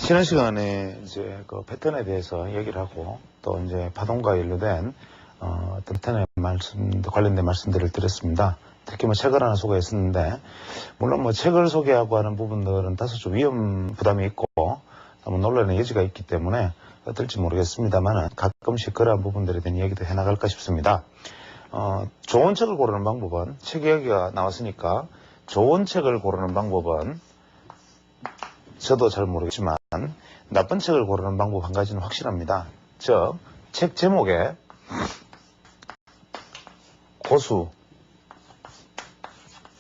지난 시간에 이제 그 패턴에 대해서 얘기를 하고 또 이제 파동과 연루된 어떤 패턴에 관련된 말씀들을 드렸습니다. 특히 뭐 책을 하나 소개했었는데, 물론 뭐 책을 소개하고 하는 부분들은 다소 좀 위험 부담이 있고 한번 논란의 여지가 있기 때문에 어떨지 모르겠습니다만 가끔씩 그러한 부분들에 대한 얘기도 해나갈까 싶습니다. 좋은 책을 고르는 방법은, 책 이야기가 나왔으니까 좋은 책을 고르는 방법은 저도 잘 모르겠지만 나쁜 책을 고르는 방법 한 가지는 확실합니다. 즉, 책 제목에 고수,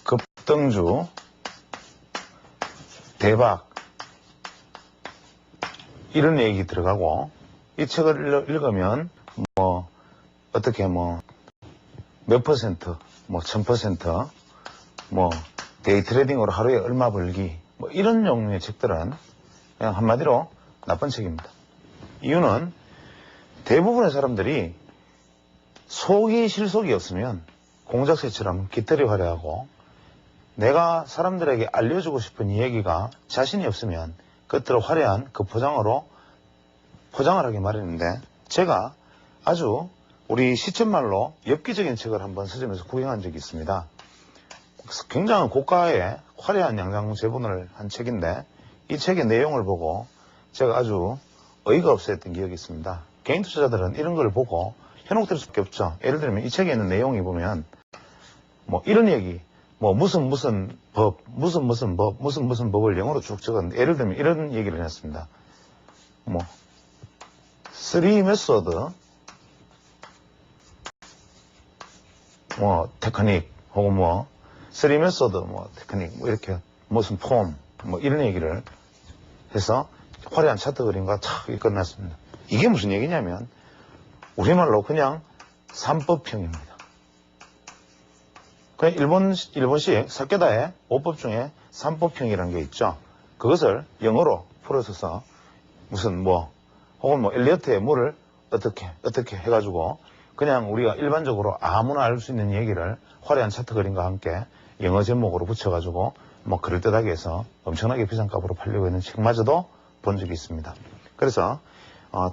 급등주, 대박 이런 얘기 들어가고, 이 책을 읽으면 뭐 어떻게 뭐 몇 퍼센트, 뭐 1000%, 뭐 데이 트레이딩으로 하루에 얼마 벌기, 뭐 이런 종류의 책들은 그냥 한마디로 나쁜 책입니다. 이유는 대부분의 사람들이 속이 실속이 없으면 공작새처럼 깃털이 화려하고, 내가 사람들에게 알려주고 싶은 이 얘기가 자신이 없으면 겉으로 화려한 그 포장으로 포장을 하기 마련인데, 제가 아주 우리 시쳇말로 엽기적인 책을 한번 서점에서 구경한 적이 있습니다. 굉장히 고가의 화려한 양장 제본을 한 책인데, 이 책의 내용을 보고 제가 아주 어이가 없었던 기억이 있습니다. 개인 투자자들은 이런 걸 보고 현혹될 수밖에 없죠. 예를 들면 이 책에 있는 내용이 보면 뭐 이런 얘기, 뭐 무슨 법, 무슨 법을 영어로 쭉 적었는데, 예를 들면 이런 얘기를 했습니다. 뭐 3 메소드, 뭐 테크닉, 혹은 뭐 3 메소드, 뭐 테크닉, 뭐 이렇게 무슨 폼, 뭐 이런 얘기를 해서 화려한 차트 그림과 탁 끝났습니다. 이게 무슨 얘기냐면 우리말로 그냥 3법형입니다. 그냥 일본식 사케다의 5법 중에 3법형이라는 게 있죠. 그것을 영어로 풀어서서 무슨 뭐 혹은 뭐 엘리어트의 뭐를 어떻게 해가지고 그냥 우리가 일반적으로 아무나 알 수 있는 얘기를 화려한 차트 그림과 함께 영어 제목으로 붙여가지고 뭐 그럴듯하게 해서 엄청나게 비싼 값으로 팔려고 있는 책마저도 본 적이 있습니다. 그래서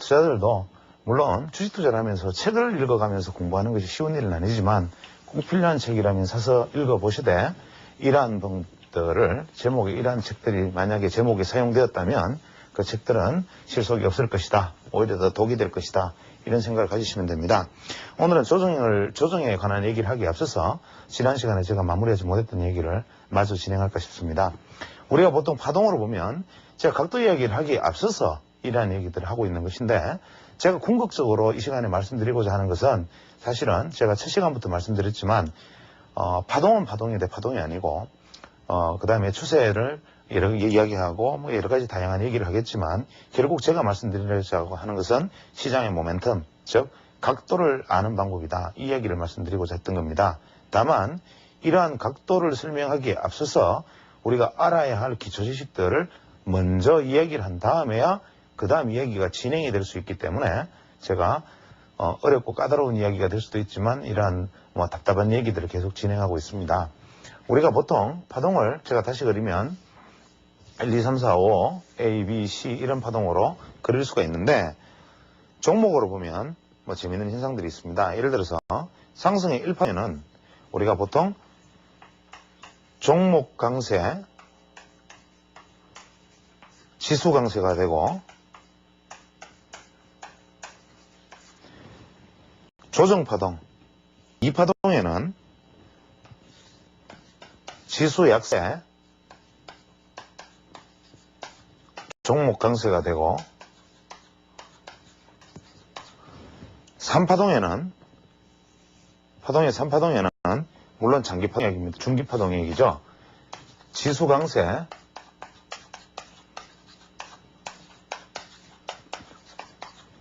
투자자들도 물론 주식 투자를 하면서 책을 읽어가면서 공부하는 것이 쉬운 일은 아니지만, 꼭 필요한 책이라면 사서 읽어보시되, 이러한 분들을 제목에 이러한 책들이 만약에 제목에 사용되었다면 그 책들은 실속이 없을 것이다, 오히려 더 독이 될 것이다, 이런 생각을 가지시면 됩니다. 오늘은 조정에 관한 얘기를 하기에 앞서서 지난 시간에 제가 마무리하지 못했던 얘기를 마저 진행할까 싶습니다. 우리가 보통 파동으로 보면, 제가 각도 이야기를 하기에 앞서서 이러한 얘기들을 하고 있는 것인데, 제가 궁극적으로 이 시간에 말씀드리고자 하는 것은, 사실은 제가 첫 시간부터 말씀드렸지만 파동은 파동인데 파동이 아니고, 그 다음에 추세를 이야기하고 뭐 여러 가지 다양한 얘기를 하겠지만, 결국 제가 말씀드리려고 하는 것은 시장의 모멘텀, 즉 각도를 아는 방법이다, 이 얘기를 말씀드리고자 했던 겁니다. 다만 이러한 각도를 설명하기에 앞서서 우리가 알아야 할 기초 지식들을 먼저 이야기를 한 다음에야 그 다음 이야기가 진행이 될 수 있기 때문에, 제가 어렵고 까다로운 이야기가 될 수도 있지만 이러한 뭐 답답한 얘기들을 계속 진행하고 있습니다. 우리가 보통 파동을 제가 다시 그리면 1, 2, 3, 4, 5, A, B, C 이런 파동으로 그릴 수가 있는데, 종목으로 보면 뭐 재미있는 현상들이 있습니다. 예를 들어서 상승의 1파에는 우리가 보통 종목 강세, 지수 강세가 되고, 조정파동 2파동에는 지수 약세, 종목 강세가 되고, 3파동에는 물론 장기파동 얘기입니다. 중기파동 얘기죠. 지수 강세,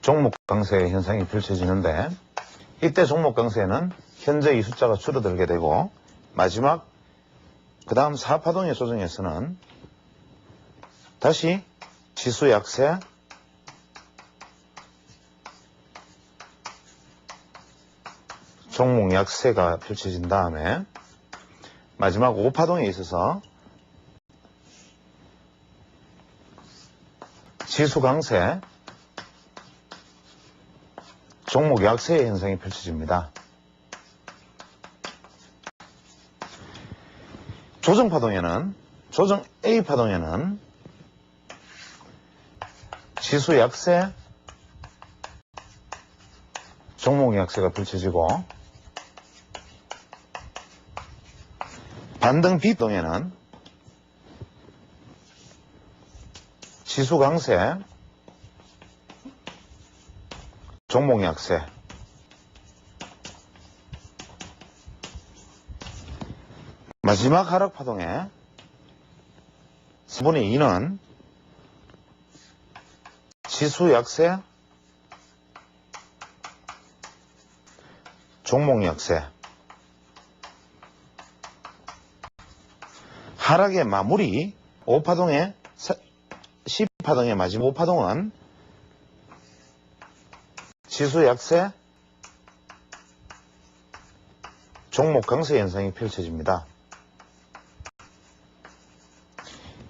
종목 강세의 현상이 펼쳐지는데, 이때 종목 강세는 현재 이 숫자가 줄어들게 되고, 마지막 그 다음 4파동의 조정에서는 다시 지수 약세, 종목 약세가 펼쳐진 다음에 마지막 5파동에 있어서 지수 강세, 종목 약세의 현상이 펼쳐집니다. 조정 A 파동에는 지수 약세, 종목 약세가 펼쳐지고, 반등 B 파동에는 지수 강세, 종목 약세, 마지막 하락 파동에 3분의 2는 지수 약세, 종목 약세. 하락의 마무리 5파동의 10파동의 마지막 5파동은 지수 약세, 종목 강세 현상이 펼쳐집니다.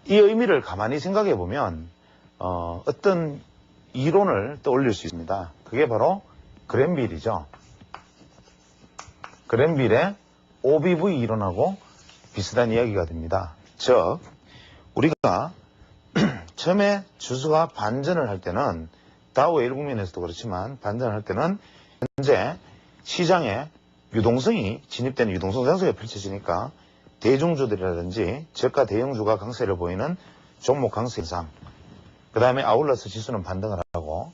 이 의미를 가만히 생각해 보면 어떤 이론을 떠올릴 수 있습니다. 그게 바로 그랜빌이죠. 그랜빌의 OBV 이론하고 비슷한 이야기가 됩니다. 즉 우리가 처음에 주수가 반전을 할 때는 다우의 1국면에서도 그렇지만 반전을 할 때는 현재 시장에 유동성이 진입되는 유동성 장세가 펼쳐지니까 대중주들이라든지 저가 대형주가 강세를 보이는 종목 강세 현상, 그 다음에 아울러서 지수는 반등을 하고,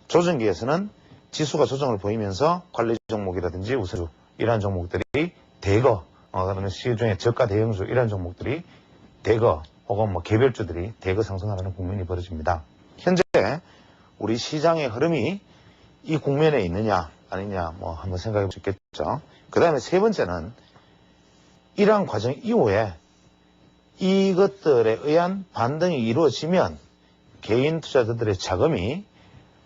조정기에서는 지수가 조정을 보이면서 관리 종목이라든지 우세주 이러한 종목들이 대거, 그다음에 시중에 저가 대형주 이러한 종목들이 대거 혹은 뭐 개별주들이 대거 상승하는 국면이 벌어집니다. 현재 우리 시장의 흐름이 이 국면에 있느냐 아니냐 뭐 한번 생각해 볼 수 있겠죠. 그 다음에 세 번째는 이러한 과정 이후에 이것들에 의한 반등이 이루어지면 개인 투자자들의 자금이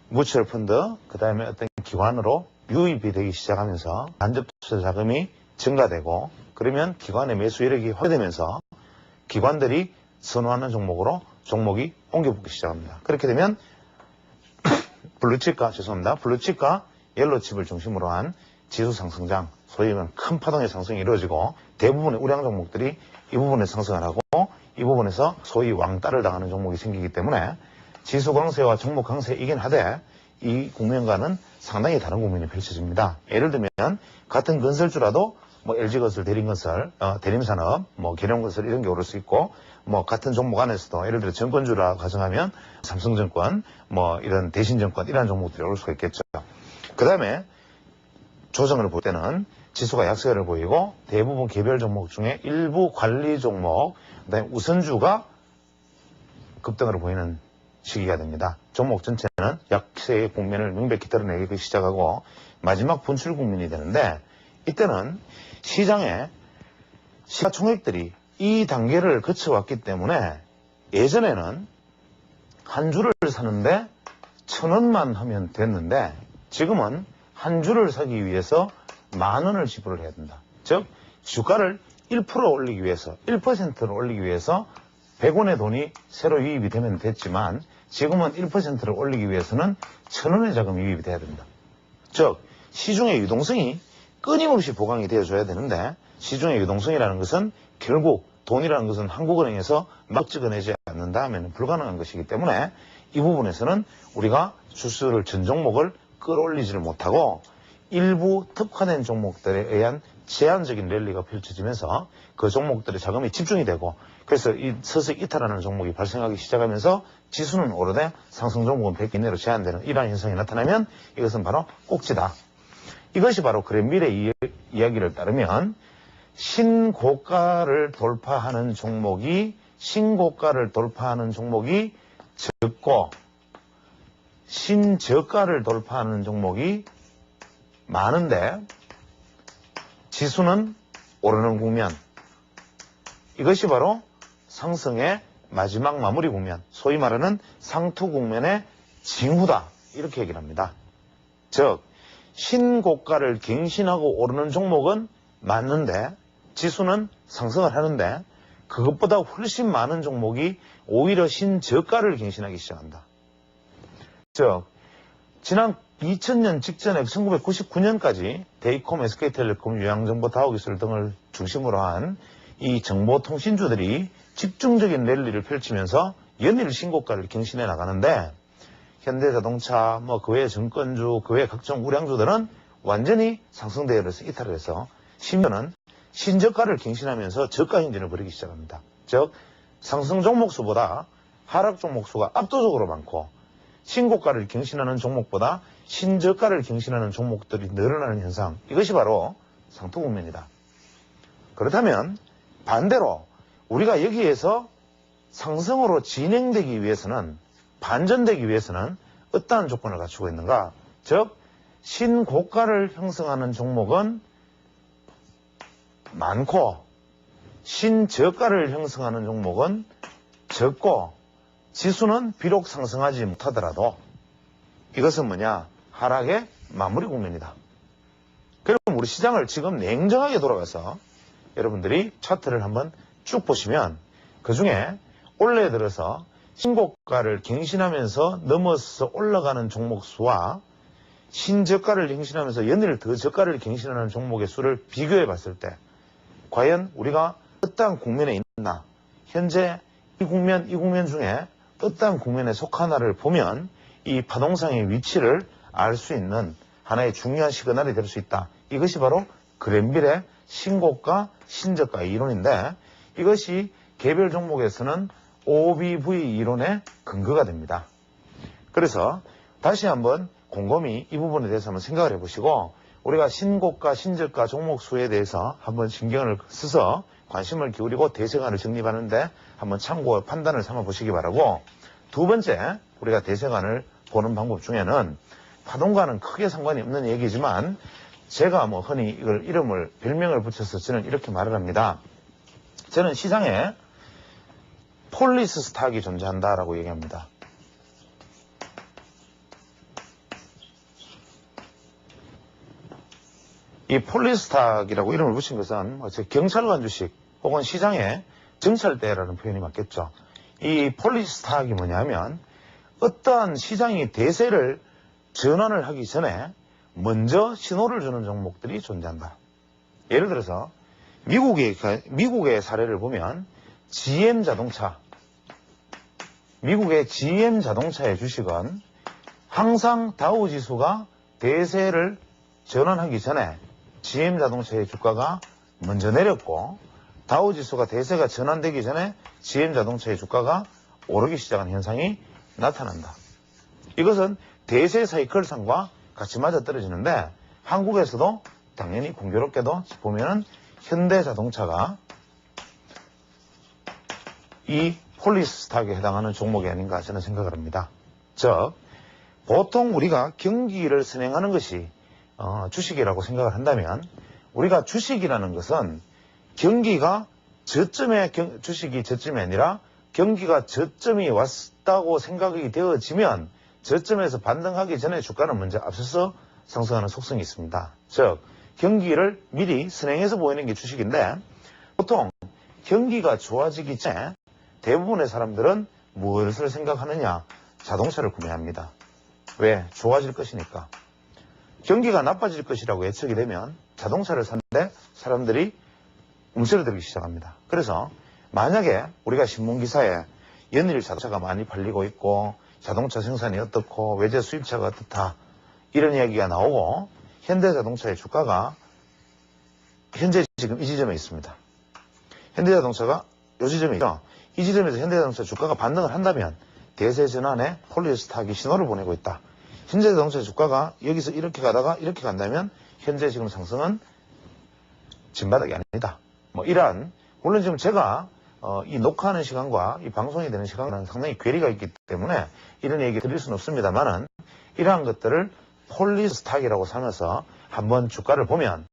뮤추얼 펀드, 그 다음에 어떤 기관으로 유입이 되기 시작하면서 간접 투자 자금이 증가되고, 그러면 기관의 매수 이력이 확대되면서 기관들이 선호하는 종목으로 종목이 옮겨붙기 시작합니다. 그렇게 되면 블루칩과 옐로칩을 중심으로 한 지수 상승장, 소위 말하는 큰 파동의 상승이 이루어지고, 대부분의 우량 종목들이 이 부분에 상승을 하고 이 부분에서 소위 왕따를 당하는 종목이 생기기 때문에 지수 강세와 종목 강세이긴 하되 이 국면과는 상당히 다른 국면이 펼쳐집니다. 예를 들면 같은 건설주라도 뭐 LG건설, 대림건설, 대림산업, 뭐 계룡건설 이런 게 오를 수 있고, 뭐 같은 종목 안에서도 예를 들어 정권주라 가정하면 삼성증권, 뭐 이런 대신증권 이런 종목들이 오를 수가 있겠죠. 그 다음에 조정을 볼 때는 지수가 약세를 보이고 대부분 개별 종목 중에 일부 관리 종목, 그다음에 우선주가 급등을 보이는 시기가 됩니다. 종목 전체는 약세의 국면을 명백히 드러내기 시작하고 마지막 분출 국면이 되는데, 이때는 시장의 시가총액들이 이 단계를 거쳐왔기 때문에 예전에는 한 주를 사는데 1,000원만 하면 됐는데 지금은 한 주를 사기 위해서 10,000원을 지불을 해야 된다. 즉 주가를 1% 올리기 위해서 1%를 올리기 위해서 100원의 돈이 새로 유입이 되면 됐지만 지금은 1%를 올리기 위해서는 1,000원의 자금이 유입이 돼야 된다. 즉 시중의 유동성이 끊임없이 보강이 되어줘야 되는데, 시중의 유동성이라는 것은 결국 돈이라는 것은 한국은행에서 막 찍어내지 않는다면 불가능한 것이기 때문에 이 부분에서는 우리가 주수를 전 종목을 끌어올리지를 못하고 일부 특화된 종목들에 의한 제한적인 랠리가 펼쳐지면서 그 종목들의 자금이 집중이 되고, 그래서 이 서서히 이탈하는 종목이 발생하기 시작하면서 지수는 오르되 상승 종목은 100개 이내로 제한되는 이러한 현상이 나타나면 이것은 바로 꼭지다. 이것이 바로 그랜빌의 이야기를 따르면 신고가를 돌파하는 종목이 적고 신저가를 돌파하는 종목이 많은데 지수는 오르는 국면, 이것이 바로 상승의 마지막 마무리 국면, 소위 말하는 상투 국면의 징후다, 이렇게 얘기를 합니다. 즉 신고가를 갱신하고 오르는 종목은 맞는데 지수는 상승을 하는데 그것보다 훨씬 많은 종목이 오히려 신저가를 갱신하기 시작한다. 즉 지난 2000년 직전에 1999년까지 데이콤, SK텔레콤, 유양정보다오기술 등을 중심으로 한 이 정보통신주들이 집중적인 랠리를 펼치면서 연일 신고가를 갱신해 나가는데 현대자동차, 그 외의 증권주, 그 외의 각종 우량주들은 완전히 상승 대열에서 이탈을 해서 심지어는 신저가를 갱신하면서 저가 행진을 벌이기 시작합니다. 즉 상승 종목수보다 하락 종목수가 압도적으로 많고 신고가를 갱신하는 종목보다 신저가를 갱신하는 종목들이 늘어나는 현상, 이것이 바로 상투 국면이다. 그렇다면 반대로 우리가 여기에서 상승으로 진행되기 위해서는, 반전되기 위해서는 어떠한 조건을 갖추고 있는가? 즉 신고가를 형성하는 종목은 많고 신저가를 형성하는 종목은 적고 지수는 비록 상승하지 못하더라도 이것은 뭐냐? 하락의 마무리 국면이다. 그럼 우리 시장을 지금 냉정하게 돌아가서 여러분들이 차트를 한번 쭉 보시면 그 중에 올해 들어서 신고가를 갱신하면서 넘어서 올라가는 종목 수와 신저가를 갱신하면서 연일 더 저가를 갱신하는 종목의 수를 비교해 봤을 때 과연 우리가 어떠한 국면에 있나, 현재 이 국면 중에 어떠한 국면에 속하나를 보면 이 파동상의 위치를 알 수 있는 하나의 중요한 시그널이 될 수 있다. 이것이 바로 그랜빌의 신고가, 신저가 이론인데 이것이 개별 종목에서는 OBV 이론의 근거가 됩니다. 그래서 다시 한번 곰곰이 이 부분에 대해서 한번 생각을 해보시고 우리가 신고가, 신저가 종목 수에 대해서 한번 신경을 써서 관심을 기울이고 대세관을 정립하는데 한번 참고 판단을 삼아 보시기 바라고, 두 번째 우리가 대세관을 보는 방법 중에는 파동과는 크게 상관이 없는 얘기지만 제가 흔히 이걸 별명을 붙여서 저는 이렇게 말을 합니다. 저는 시장에 폴리스 스탁이 존재한다라고 얘기합니다. 이 폴리스 스탁이라고 이름을 붙인 것은 경찰관 주식 혹은 시장의 정찰대라는 표현이 맞겠죠. 이 폴리스 스탁이 뭐냐면 어떠한 시장이 대세를 전환을 하기 전에 먼저 신호를 주는 종목들이 존재한다. 예를 들어서 미국의 사례를 보면 미국의 GM 자동차의 주식은 항상 다우지수가 대세를 전환하기 전에 GM 자동차의 주가가 먼저 내렸고 다우지수가 대세가 전환되기 전에 GM 자동차의 주가가 오르기 시작한 현상이 나타난다. 이것은 대세 사이클상과 같이 맞아떨어지는데 한국에서도 당연히 공교롭게도 보면은 현대자동차가 이 폴리스 스탁에 해당하는 종목이 아닌가 저는 생각을 합니다. 즉 보통 우리가 경기를 선행하는 것이 주식이라고 생각을 한다면 우리가 주식이라는 것은 경기가 주식이 저점이 아니라 경기가 저점이 왔다고 생각이 되어지면 저점에서 반등하기 전에 주가는 먼저 앞서서 상승하는 속성이 있습니다. 즉 경기를 미리 선행해서 보이는 게 주식인데 보통 경기가 좋아지기 전에 대부분의 사람들은 무엇을 생각하느냐? 자동차를 구매합니다. 왜? 좋아질 것이니까. 경기가 나빠질 것이라고 예측이 되면 자동차를 사는데 사람들이 움츠러들기 시작합니다. 그래서 만약에 우리가 신문기사에 연일 자동차가 많이 팔리고 있고 자동차 생산이 어떻고 외제 수입차가 어떻다 이런 이야기가 나오고 현대자동차의 주가가 현재 지금 이 지점에 있습니다. 현대자동차가 이 지점에 있죠. 이 지점에서 현대자동차 주가가 반등을 한다면 대세 전환에 폴리스 스탁이 신호를 보내고 있다. 현대자동차 주가가 여기서 이렇게 가다가 이렇게 간다면 현재 지금 상승은 진바닥이 아니다. 이러한 물론 지금 제가 이 녹화하는 시간과 이 방송이 되는 시간은 상당히 괴리가 있기 때문에 이런 얘기 드릴 수는 없습니다만은 이러한 것들을 폴리스 스탁이라고 삼아서 한번 주가를 보면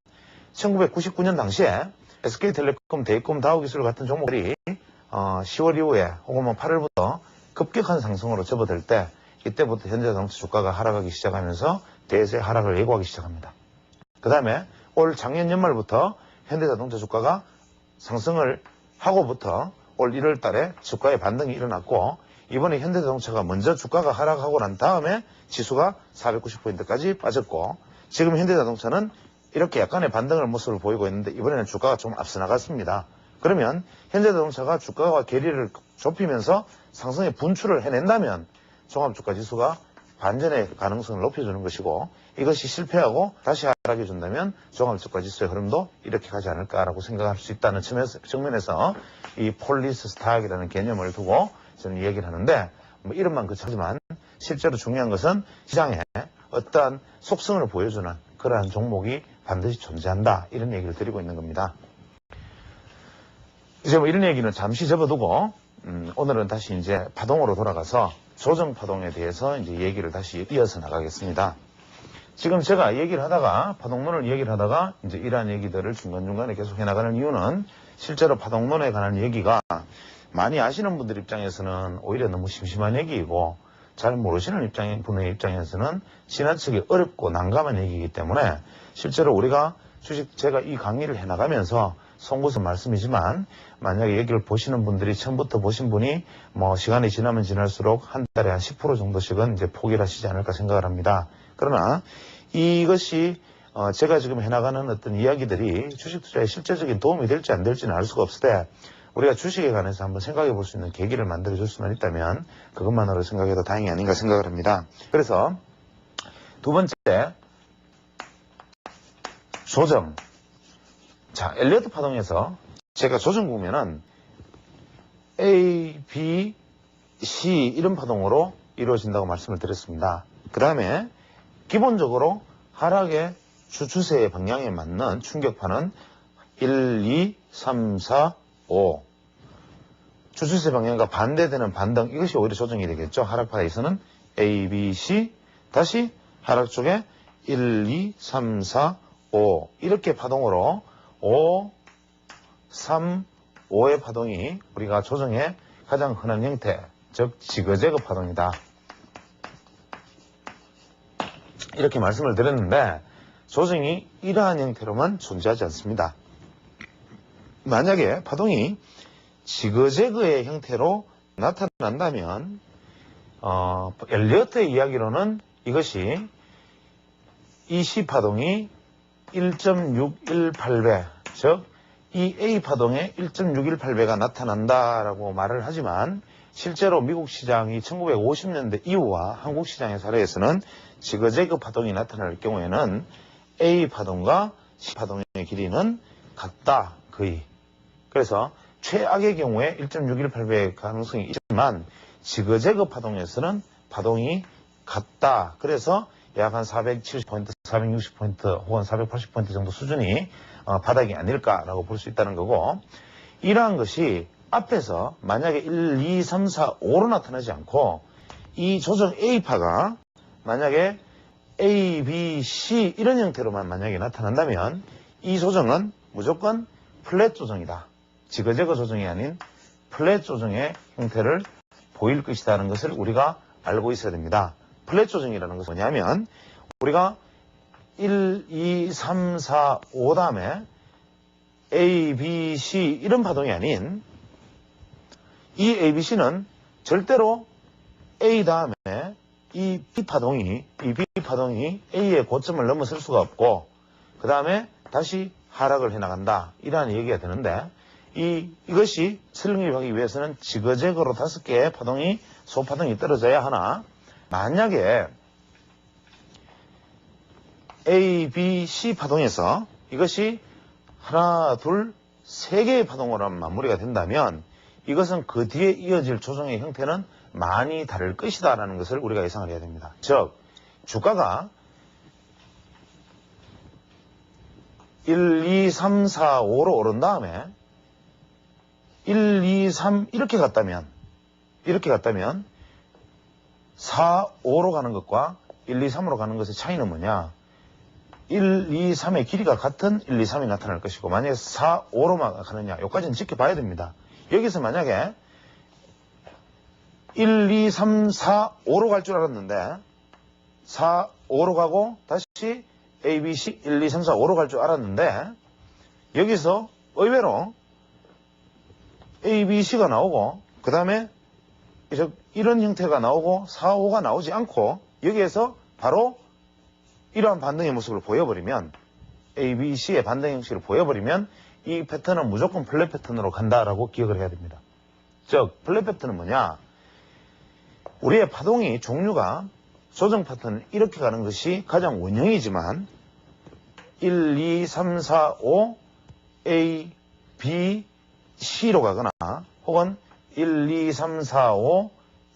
1999년 당시에 SK텔레콤, 데이콤, 다우기술 같은 종목들이 10월 이후에 혹은 8월부터 급격한 상승으로 접어들 때 이때부터 현대자동차 주가가 하락하기 시작하면서 대세 하락을 예고하기 시작합니다. 그 다음에 올 작년 연말부터 현대자동차 주가가 상승을 하고부터 올 1월 달에 주가의 반등이 일어났고 이번에 현대자동차가 먼저 주가가 하락하고 난 다음에 지수가 490포인트까지 빠졌고, 지금 현대자동차는 이렇게 약간의 반등을 모습을 보이고 있는데 이번에는 주가가 좀 앞서 나갔습니다. 그러면 현대자동차가 주가와 괴리를 좁히면서 상승의 분출을 해낸다면 종합주가지수가 반전의 가능성을 높여주는 것이고, 이것이 실패하고 다시 하락해 준다면 종합주가지수의 흐름도 이렇게 가지 않을까라고 생각할 수 있다는 측면에서 이 폴리스 스탁이라는 개념을 두고 저는 얘기를 하는데, 뭐 이름만 그치지만 실제로 중요한 것은 시장에 어떠한 속성을 보여주는 그러한 종목이 반드시 존재한다, 이런 얘기를 드리고 있는 겁니다. 이제 뭐 이런 얘기는 잠시 접어두고 오늘은 다시 이제 파동으로 돌아가서 조정 파동에 대해서 이제 얘기를 다시 이어서 나가겠습니다. 지금 제가 얘기를 하다가 파동론을 얘기를 하다가 이제 이러한 얘기들을 중간중간에 계속 해나가는 이유는 실제로 파동론에 관한 얘기가 많이 아시는 분들 입장에서는 오히려 너무 심심한 얘기이고, 잘 모르시는 분의 입장에서는 지나치게 어렵고 난감한 얘기이기 때문에 실제로 우리가 제가 이 강의를 해나가면서 송구선 말씀이지만, 만약에 얘기를 보시는 분들이 처음부터 보신 분이 뭐 시간이 지나면 지날수록 한 달에 한 10% 정도씩은 이제 포기를 하시지 않을까 생각을 합니다. 그러나 이것이 제가 지금 해나가는 어떤 이야기들이 주식 투자에 실제적인 도움이 될지 안 될지는 알 수가 없을 때, 우리가 주식에 관해서 한번 생각해 볼 수 있는 계기를 만들어 줄 수만 있다면 그것만으로 생각해도 다행이 아닌가 생각을 합니다. 그래서 두 번째, 조정. 자, 엘리어트 파동에서 제가 조정 보면은 A, B, C 이런 파동으로 이루어진다고 말씀을 드렸습니다. 그 다음에 기본적으로 하락의 추세의 방향에 맞는 충격파는 1, 2, 3, 4, 5. 추세 방향과 반대되는 반등, 이것이 오히려 조정이 되겠죠. 하락파에서는 A, B, C, 다시 하락 쪽에 1, 2, 3, 4, 5 이렇게 파동으로 5, 3, 5의 파동이 우리가 조정의 가장 흔한 형태, 즉 지그재그 파동이다, 이렇게 말씀을 드렸는데, 조정이 이러한 형태로만 존재하지 않습니다. 만약에 파동이 지그재그의 형태로 나타난다면 엘리어트의 이야기로는 이것이 이 C파동이 1.618배, 즉 이 A파동의 1.618배가 나타난다라고 말을 하지만, 실제로 미국 시장이 1950년대 이후와 한국 시장의 사례에서는 지그재그 파동이 나타날 경우에는 A파동과 C파동의 길이는 같다, 거의. 그래서 최악의 경우에 1.618배의 가능성이 있지만 지그재그 파동에서는 파동이 같다. 그래서 약 한 470포인트, 460포인트 혹은 480포인트 정도 수준이 바닥이 아닐까라고 볼 수 있다는 거고, 이러한 것이 앞에서 만약에 1, 2, 3, 4, 5로 나타나지 않고 이 조정 A파가 만약에 A, B, C 이런 형태로만 만약에 나타난다면 이 조정은 무조건 플랫 조정이다. 지그재그 조정이 아닌 플랫 조정의 형태를 보일 것이라는 것을 우리가 알고 있어야 됩니다. 플랫 조정이라는 것은 뭐냐면, 우리가 1, 2, 3, 4, 5 다음에 A, B, C 이런 파동이 아닌 이 A, B, C는 절대로 A 다음에 이 B파동이 A의 고점을 넘어설 수가 없고 그 다음에 다시 하락을 해나간다, 이러한 얘기가 되는데, 이것이 설립하기 위해서는 지그재그로 5개의 파동이, 소파동이 떨어져야 하나, 만약에 A, B, C 파동에서 이것이 하나, 둘, 3개의 파동으로 마무리가 된다면 이것은 그 뒤에 이어질 조정의 형태는 많이 다를 것이다 라는 것을 우리가 예상을 해야 됩니다. 즉, 주가가 1, 2, 3, 4, 5로 오른 다음에 1, 2, 3 이렇게 갔다면 4, 5로 가는 것과 1, 2, 3으로 가는 것의 차이는 뭐냐? 1, 2, 3의 길이가 같은 1, 2, 3이 나타날 것이고, 만약에 4, 5로만 가느냐, 여기까지는 지켜봐야 됩니다. 여기서 만약에 1, 2, 3, 4, 5로 갈 줄 알았는데 4, 5로 가고 다시 A, B, C 1, 2, 3, 4, 5로 갈 줄 알았는데 여기서 의외로 A, B, C가 나오고 그 다음에 이런 형태가 나오고 4, 5가 나오지 않고 여기에서 바로 이러한 반등의 모습을 보여버리면 A, B, C의 반등 형식을 보여버리면 이 패턴은 무조건 플랫 패턴으로 간다라고 기억을 해야 됩니다. 즉 플랫 패턴은 뭐냐? 우리의 파동이 종류가 조정 패턴은 이렇게 가는 것이 가장 원형이지만 1, 2, 3, 4, 5 A, B, C로 가거나 혹은 1, 2, 3, 4, 5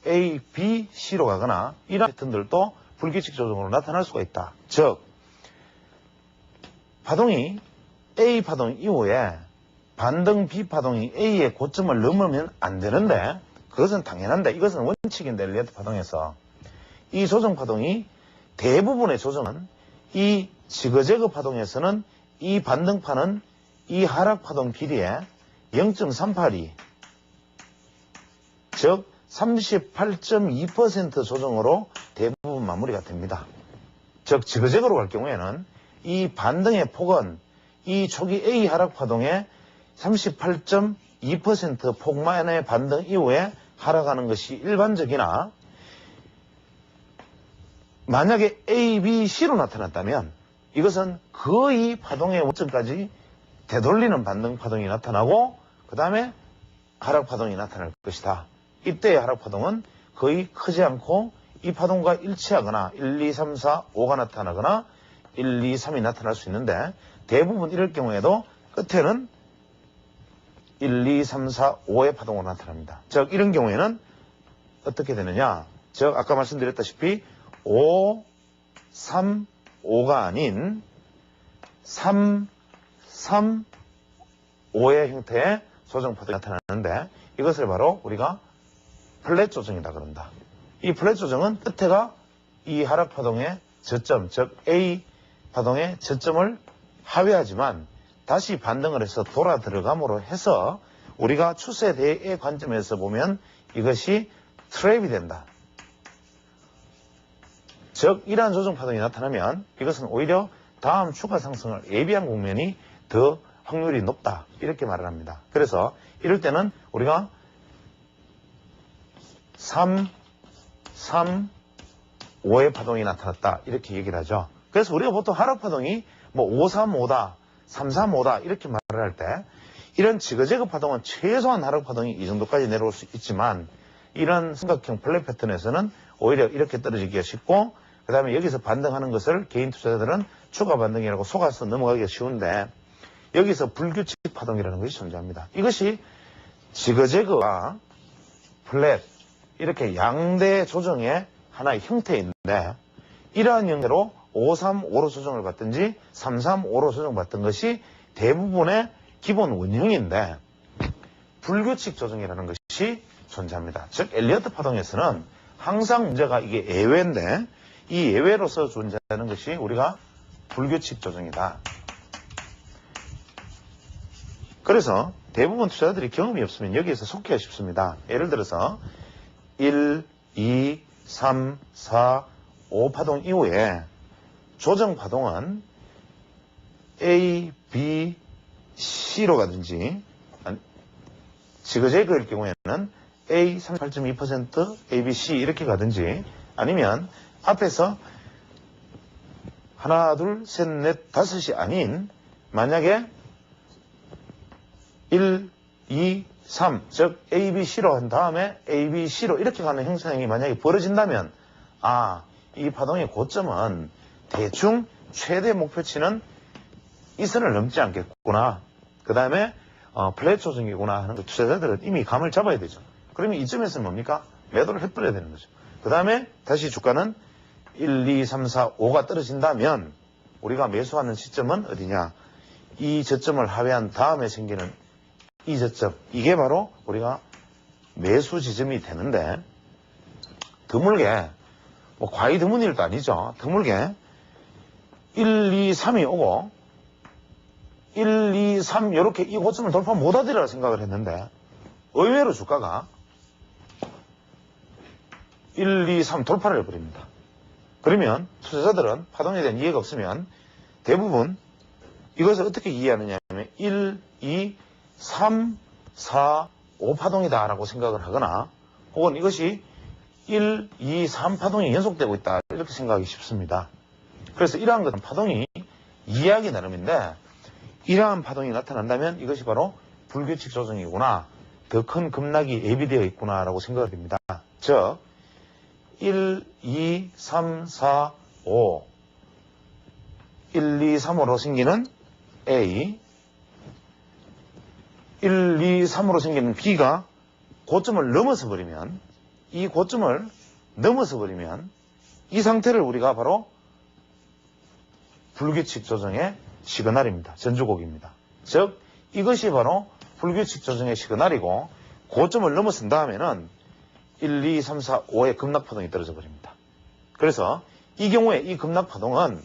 A, B, C로 가거나 이런 패턴들도 불규칙 조정으로 나타날 수가 있다. 즉 파동이 A 파동 이후에 반등 B 파동이 A의 고점을 넘으면 안 되는데 그것은 당연한데 이것은 원칙인데 엘리어트 파동에서 이 조정 파동이 대부분의 조정은 이 지그재그 파동에서는 이 반등파는 이 하락 파동 길이에 0.382 즉 38.2% 조정으로 대부분 마무리가 됩니다. 즉 지그재그로 갈 경우에는 이 반등의 폭은 이 초기 A 하락 파동의 38.2% 폭만의 반등 이후에 하락하는 것이 일반적이나 만약에 A, B, C로 나타났다면 이것은 거의 파동의 원점까지 되돌리는 반등 파동이 나타나고 그 다음에 하락 파동이 나타날 것이다. 이때의 하락 파동은 거의 크지 않고 이 파동과 일치하거나 1, 2, 3, 4, 5가 나타나거나 1, 2, 3이 나타날 수 있는데 대부분 이럴 경우에도 끝에는 1, 2, 3, 4, 5의 파동으로 나타납니다. 즉 이런 경우에는 어떻게 되느냐? 즉 아까 말씀드렸다시피 5, 3, 5가 아닌 3, 3, 5의 형태의 조정 파동이 나타나는데 이것을 바로 우리가 플랫 조정이다 그런다. 이 플랫 조정은 끝에가 이 하락 파동의 저점, 즉 A 파동의 저점을 하회하지만 다시 반등을 해서 돌아 들어감으로 해서 우리가 추세대의 관점에서 보면 이것이 트랩이 된다. 즉 이러한 조정 파동이 나타나면 이것은 오히려 다음 추가 상승을 예비한 국면이 더 확률이 높다 이렇게 말을 합니다. 그래서 이럴 때는 우리가 3, 3, 5의 파동이 나타났다 이렇게 얘기를 하죠. 그래서 우리가 보통 하락 파동이 뭐 5, 3, 5다 3, 3, 5다 이렇게 말을 할 때 이런 지그재그 파동은 최소한 하락 파동이 이 정도까지 내려올 수 있지만 이런 삼각형 플랫 패턴에서는 오히려 이렇게 떨어지기가 쉽고 그 다음에 여기서 반등하는 것을 개인 투자자들은 추가 반등이라고 속아서 넘어가기가 쉬운데 여기서 불규칙 파동이라는 것이 존재합니다. 이것이 지그재그와 플랫 이렇게 양대 조정의 하나의 형태인데 이러한 형태로 535로 조정을 받든지 335로 조정받던 것이 대부분의 기본 원형인데 불규칙 조정이라는 것이 존재합니다. 즉 엘리어트 파동에서는 항상 문제가 이게 예외인데 이 예외로서 존재하는 것이 우리가 불규칙 조정이다. 그래서 대부분 투자자들이 경험이 없으면 여기에서 속기가 쉽습니다. 예를 들어서 1, 2, 3, 4, 5 파동 이후에 조정 파동은 A, B, C로 가든지 지그재그일 경우에는 A 38.2%, A, B, C 이렇게 가든지 아니면 앞에서 하나, 둘, 셋, 넷, 다섯이 아닌 만약에 1, 2, 3, 즉 A, B, C로 한 다음에 A, B, C로 이렇게 가는 형상이 만약에 벌어진다면 이 파동의 고점은 대충 최대 목표치는 이 선을 넘지 않겠구나. 그 다음에 플랫 조정이구나 하는 투자자들은 이미 감을 잡아야 되죠. 그러면 이점에서는 뭡니까? 매도를 해버려야 되는 거죠. 그 다음에 다시 주가는 1, 2, 3, 4, 5가 떨어진다면 우리가 매수하는 시점은 어디냐? 이 저점을 하회한 다음에 생기는 이 저점, 이게 바로 우리가 매수 지점이 되는데 드물게 뭐 과히 드문 일도 아니죠. 드물게 1, 2, 3이 오고 1, 2, 3 이렇게 이 고점을 돌파 못하리라 생각을 했는데 의외로 주가가 1, 2, 3 돌파를 해버립니다. 그러면 투자자들은 파동에 대한 이해가 없으면 대부분 이것을 어떻게 이해하느냐 하면 1, 2, 3, 4, 5 파동이다 라고 생각을 하거나 혹은 이것이 1, 2, 3 파동이 연속되고 있다. 이렇게 생각하기 쉽습니다. 그래서 이러한 것은 파동이 이해하기 나름인데 이러한 파동이 나타난다면 이것이 바로 불규칙 조정이구나. 더 큰 급락이 예비되어 있구나라고 생각이 됩니다. 즉 1, 2, 3, 4, 5 1, 2, 3으로 생기는 A 1, 2, 3으로 생기는 B가 고점을 넘어서 버리면 이 고점을 넘어서 버리면 이 상태를 우리가 바로 불규칙 조정의 시그널입니다. 전주곡입니다. 즉 이것이 바로 불규칙 조정의 시그널이고 고점을 넘어선 다음에는 1, 2, 3, 4, 5의 급락파동이 떨어져 버립니다. 그래서 이 경우에 이 급락파동은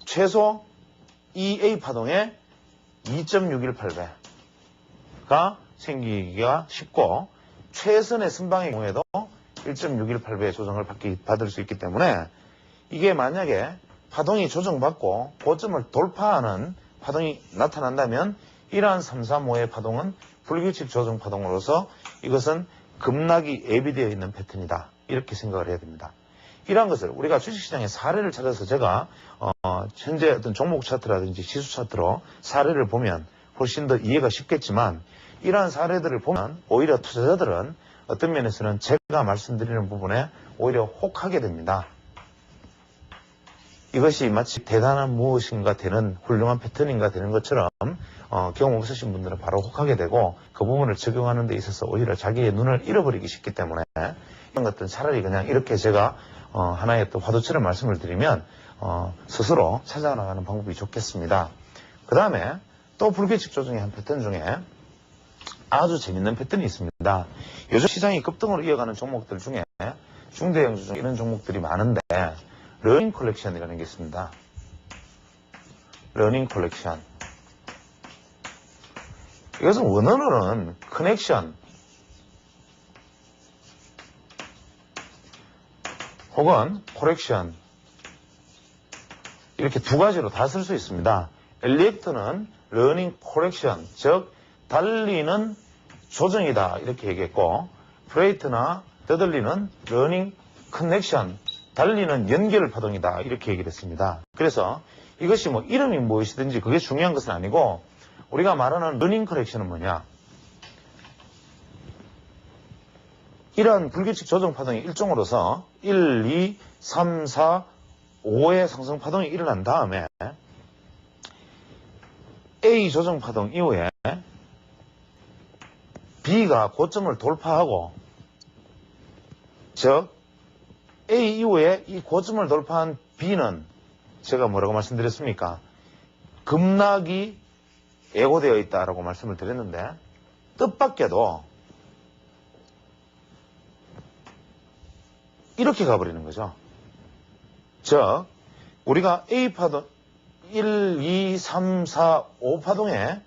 최소 EA 파동의 2.618배가 생기기가 쉽고 최선의 선방의 경우에도 1.618배의 조정을 받을 수 있기 때문에 이게 만약에 파동이 조정받고 고점을 돌파하는 파동이 나타난다면 이러한 3, 3, 5의 파동은 불규칙 조정 파동으로서 이것은 급락이 예비되어 있는 패턴이다. 이렇게 생각을 해야 됩니다. 이러한 것을 우리가 주식시장의 사례를 찾아서 제가 현재 어떤 종목 차트라든지 지수 차트로 사례를 보면 훨씬 더 이해가 쉽겠지만 이러한 사례들을 보면 오히려 투자자들은 어떤 면에서는 제가 말씀드리는 부분에 오히려 혹하게 됩니다. 이것이 마치 대단한 무엇인가 되는 훌륭한 패턴인가 되는 것처럼 경험 없으신 분들은 바로 혹하게 되고 그 부분을 적용하는 데 있어서 오히려 자기의 눈을 잃어버리기 쉽기 때문에 이런 것들은 차라리 그냥 이렇게 제가 하나의 또 화두처럼 말씀을 드리면 스스로 찾아나가는 방법이 좋겠습니다. 그 다음에 또 불규칙 조정의 한 패턴 중에 아주 재밌는 패턴이 있습니다. 요즘 시장이 급등으로 이어가는 종목들 중에 중대형 주중 이런 종목들이 많은데 러닝 컬렉션이라는 게 있습니다. 러닝 컬렉션. 이것은 원어로는 커넥션 혹은 코렉션 이렇게 두 가지로 다 쓸 수 있습니다. 엘리액트는 러닝 코렉션, 즉 달리는 조정이다 이렇게 얘기했고 프레이트나 더들리는 러닝 커넥션, 달리는 연결 파동이다 이렇게 얘기를 했습니다. 그래서 이것이 뭐 이름이 무엇이든지 그게 중요한 것은 아니고 우리가 말하는 러닝 커렉션은 뭐냐? 이러한 불규칙 조정 파동의 일종으로서 1, 2, 3, 4, 5의 상승 파동이 일어난 다음에 A 조정 파동 이후에 B가 고점을 돌파하고 즉 A 이후에 이 고점을 돌파한 B는 제가 뭐라고 말씀드렸습니까? 급락이 예고되어 있다라고 말씀을 드렸는데 뜻밖에도 이렇게 가버리는 거죠. 즉 우리가 A 파동 1, 2, 3, 4, 5 파동의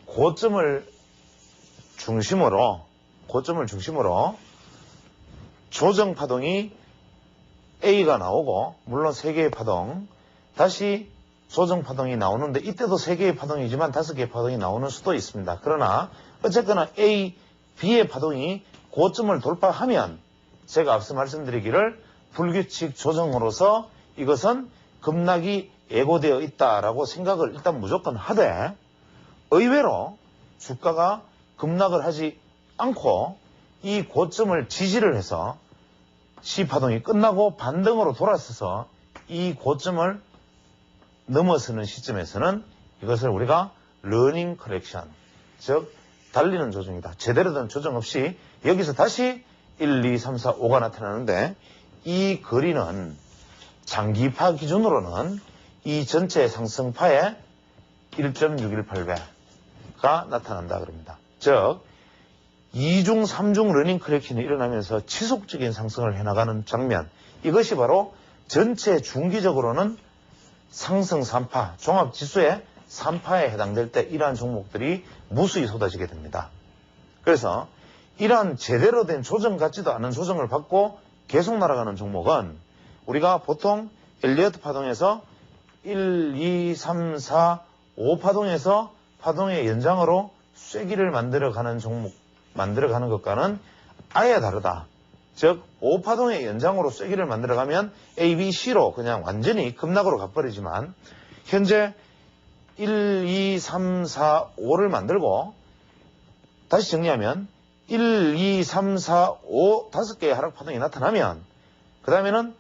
고점을 중심으로 조정 파동이 A가 나오고 물론 3개의 파동 다시 조정 파동이 나오는데 이때도 3개의 파동이지만 5개의 파동이 나오는 수도 있습니다. 그러나 어쨌거나 A, B의 파동이 고점을 돌파하면 제가 앞서 말씀드리기를 불규칙 조정으로서 이것은 급락이 예고되어 있다라고 생각을 일단 무조건 하되 의외로 주가가 급락을 하지 않고 이 고점을 지지를 해서 C파동이 끝나고 반등으로 돌아서서 이 고점을 넘어서는 시점에서는 이것을 우리가 러닝 커렉션, 즉 달리는 조정이다. 제대로 된 조정 없이 여기서 다시 1, 2, 3, 4, 5가 나타나는데 이 거리는 장기파 기준으로는 이 전체 상승파의 1.618배가 나타난다 그럽니다. 즉 2중, 3중 러닝 커렉션이 일어나면서 지속적인 상승을 해나가는 장면, 이것이 바로 전체 중기적으로는 상승 3파, 종합지수의 3파에 해당될 때 이러한 종목들이 무수히 쏟아지게 됩니다. 그래서 이러한 제대로 된 조정 같지도 않은 조정을 받고 계속 날아가는 종목은 우리가 보통 엘리어트 파동에서 1, 2, 3, 4, 5 파동에서 파동의 연장으로 쐐기를 만들어가는 종목, 만들어가는 것과는 아예 다르다. 즉 5파동의 연장으로 쐐기를 만들어가면 A, B, C로 그냥 완전히 급락으로 가버리지만 현재 1, 2, 3, 4, 5를 만들고 다시 정리하면 1, 2, 3, 4, 5 5개의 하락파동이 나타나면 그 다음에는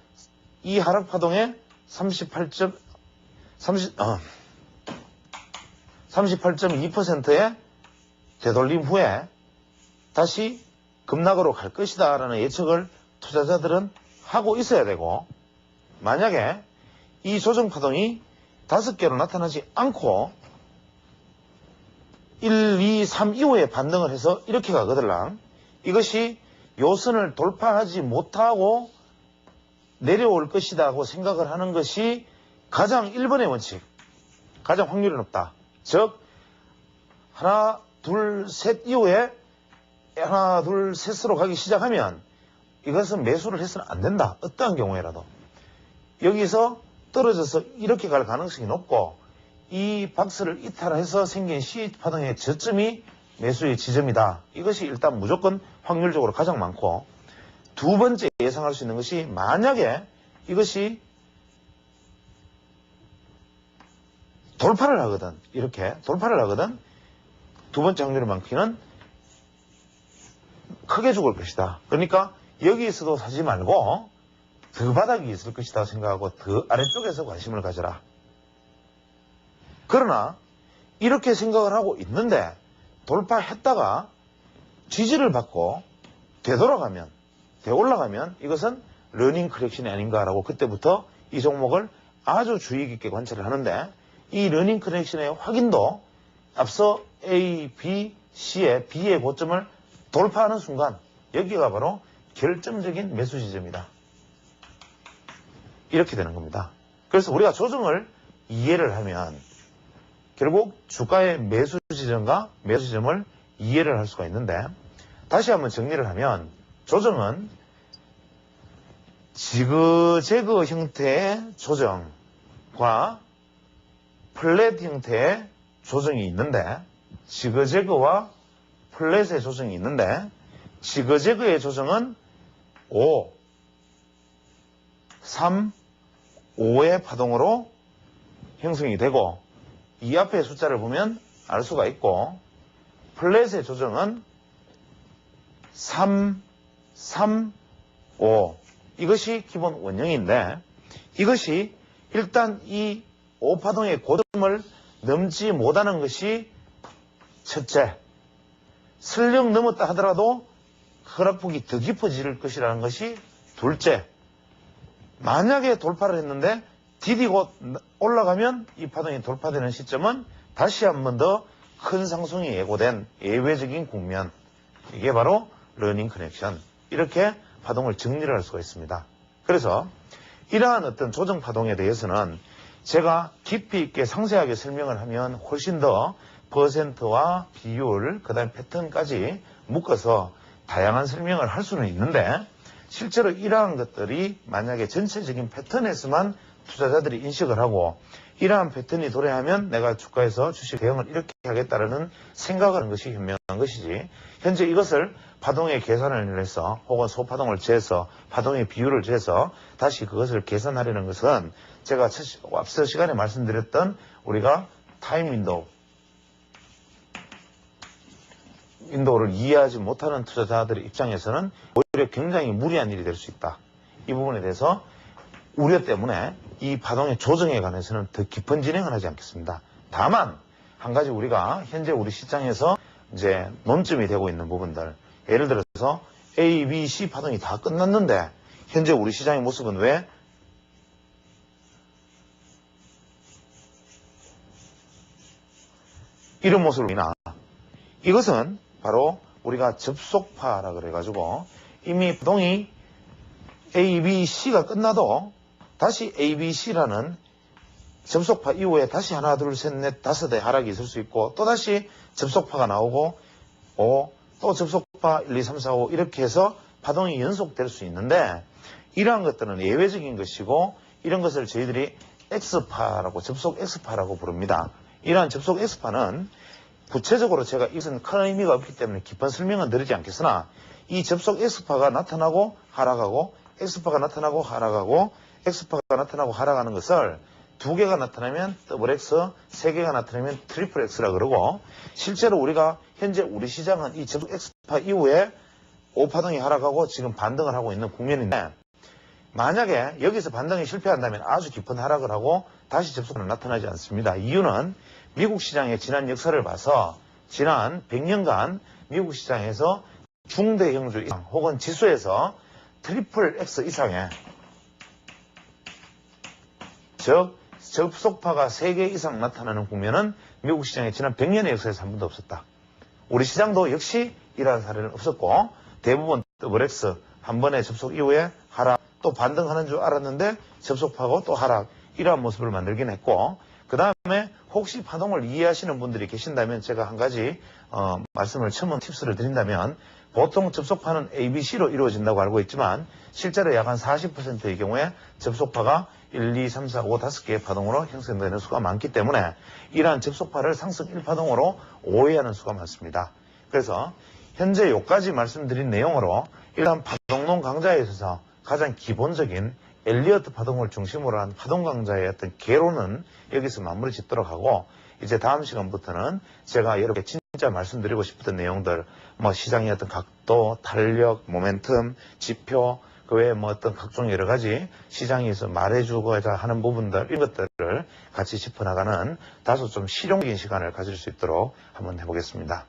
이 하락파동의 38.2%의 되돌림 후에 다시 급락으로 갈 것이다 라는 예측을 투자자들은 하고 있어야 되고, 만약에 이 조정파동이 5개로 나타나지 않고 1, 2, 3 이후에 반등을 해서 이렇게 가거들랑 이것이 요선을 돌파하지 못하고 내려올 것이다 하고 생각을 하는 것이 가장 1번의 원칙, 가장 확률이 높다. 즉 하나, 둘, 셋 이후에 하나, 둘, 셋으로 가기 시작하면 이것은 매수를 해서는 안 된다. 어떠한 경우에라도. 여기서 떨어져서 이렇게 갈 가능성이 높고 이 박스를 이탈해서 생긴 C파동의 저점이 매수의 지점이다. 이것이 일단 무조건 확률적으로 가장 많고, 두 번째 예상할 수 있는 것이 만약에 이것이 돌파를 하거든, 이렇게 돌파를 하거든, 두 번째 확률이 많기는 크게 죽을 것이다. 그러니까 여기에서도 사지 말고 더 바닥이 있을 것이다 생각하고 더 아래쪽에서 관심을 가져라. 그러나 이렇게 생각을 하고 있는데 돌파했다가 지지를 받고 되돌아가면, 되올라가면 이것은 러닝 커렉션이 아닌가라고 그때부터 이 종목을 아주 주의 깊게 관찰을 하는데, 이 러닝 커렉션의 확인도 앞서 A, B, C의 B의 고점을 돌파하는 순간 여기가 바로 결정적인 매수 지점이다. 이렇게 되는 겁니다. 그래서 우리가 조정을 이해를 하면 결국 주가의 매수 지점과 매수 지점을 이해를 할 수가 있는데, 다시 한번 정리를 하면 조정은 지그재그 형태의 조정과 플랫 형태의 조정이 있는데, 지그재그와 플랫의 조정이 있는데, 지그재그의 조정은 5, 3, 5의 파동으로 형성이 되고, 이 앞에 숫자를 보면 알 수가 있고, 플랫의 조정은 3, 3, 5 이것이 기본 원형인데, 이것이 일단 이 5파동의 고점을 넘지 못하는 것이 첫째, 설령 넘었다 하더라도 하락폭이 더 깊어질 것이라는 것이 둘째, 만약에 돌파를 했는데 디디고 올라가면 이 파동이 돌파되는 시점은 다시 한 번 더 큰 상승이 예고된 예외적인 국면, 이게 바로 러닝 커넥션, 이렇게 파동을 정리를 할 수가 있습니다. 그래서 이러한 어떤 조정 파동에 대해서는 제가 깊이 있게 상세하게 설명을 하면 훨씬 더 퍼센트와 비율, 그 다음에 패턴까지 묶어서 다양한 설명을 할 수는 있는데, 실제로 이러한 것들이 만약에 전체적인 패턴에서만 투자자들이 인식을 하고 이러한 패턴이 도래하면 내가 주가에서 주식 대응을 이렇게 하겠다라는 생각을 하는 것이 현명한 것이지, 현재 이것을 파동의 계산을 해서 혹은 소파동을 재서 파동의 비율을 재서 다시 그것을 계산하려는 것은 제가 앞서 시간에 말씀드렸던 우리가 타임 윈도우를 이해하지 못하는 투자자들의 입장에서는 오히려 굉장히 무리한 일이 될 수 있다. 이 부분에 대해서 우려 때문에 이 파동의 조정에 관해서는 더 깊은 진행을 하지 않겠습니다. 다만 한 가지 우리가 현재 우리 시장에서 이제 논점이 되고 있는 부분들, 예를 들어서 A, B, C 파동이 다 끝났는데 현재 우리 시장의 모습은 왜 이런 모습으로 보이나? 이것은 바로 우리가 접속파라 그래가지고 이미 파동이 A, B, C가 끝나도 다시 A, B, C라는 접속파 이후에 다시 하나, 둘, 셋, 넷, 다섯의 하락이 있을 수 있고, 또 다시 접속파가 나오고, 또 접속파 1, 2, 3, 4, 5 이렇게 해서 파동이 연속될 수 있는데, 이러한 것들은 예외적인 것이고, 이런 것을 저희들이 X파라고, 접속 X파라고 부릅니다. 이러한 접속 X파는 구체적으로 제가 이것은 큰 의미가 없기 때문에 깊은 설명은 드리지 않겠으나 이 접속 X파가 나타나고 하락하고 X파가 나타나고 하락하고 X파가 나타나고 하락하는 것을 2개가 나타나면 더블 X, 3개가 나타나면 트리플 X라 그러고 실제로 우리가 현재 우리 시장은 이 접속 X파 이후에 5파동이 하락하고 지금 반등을 하고 있는 국면인데 만약에 여기서 반등이 실패한다면 아주 깊은 하락을 하고 다시 접속은 나타나지 않습니다. 이유는 미국 시장의 지난 역사를 봐서 지난 100년간 미국 시장에서 중대형주 이상 혹은 지수에서 트리플 X 이상의 즉 접속파가 3개 이상 나타나는 국면은 미국 시장의 지난 100년의 역사에서 한 번도 없었다. 우리 시장도 역시 이러한 사례는 없었고 대부분 더블 X 한 번의 접속 이후에 하락 또 반등하는 줄 알았는데 접속파고 또 하락 이러한 모습을 만들긴 했고 그 다음에 혹시 파동을 이해하시는 분들이 계신다면 제가 한 가지 말씀을 첨언 팁스를 드린다면 보통 접속파는 ABC로 이루어진다고 알고 있지만 실제로 약 한 40%의 경우에 접속파가 1, 2, 3, 4, 5, 5개의 파동으로 형성되는 수가 많기 때문에 이러한 접속파를 상승 1파동으로 오해하는 수가 많습니다. 그래서 현재 여기까지 말씀드린 내용으로 일단 파동론 강좌에 있어서 가장 기본적인 엘리어트 파동을 중심으로 한 파동 강좌의 어떤 개론은 여기서 마무리 짓도록 하고 이제 다음 시간부터는 제가 여러분께 진짜 말씀드리고 싶었던 내용들 뭐 시장의 어떤 각도, 탄력, 모멘텀, 지표 그 외에 뭐 어떤 각종 여러 가지 시장에서 말해주고자 하는 부분들 이런 것들을 같이 짚어나가는 다소 좀 실용적인 시간을 가질 수 있도록 한번 해보겠습니다.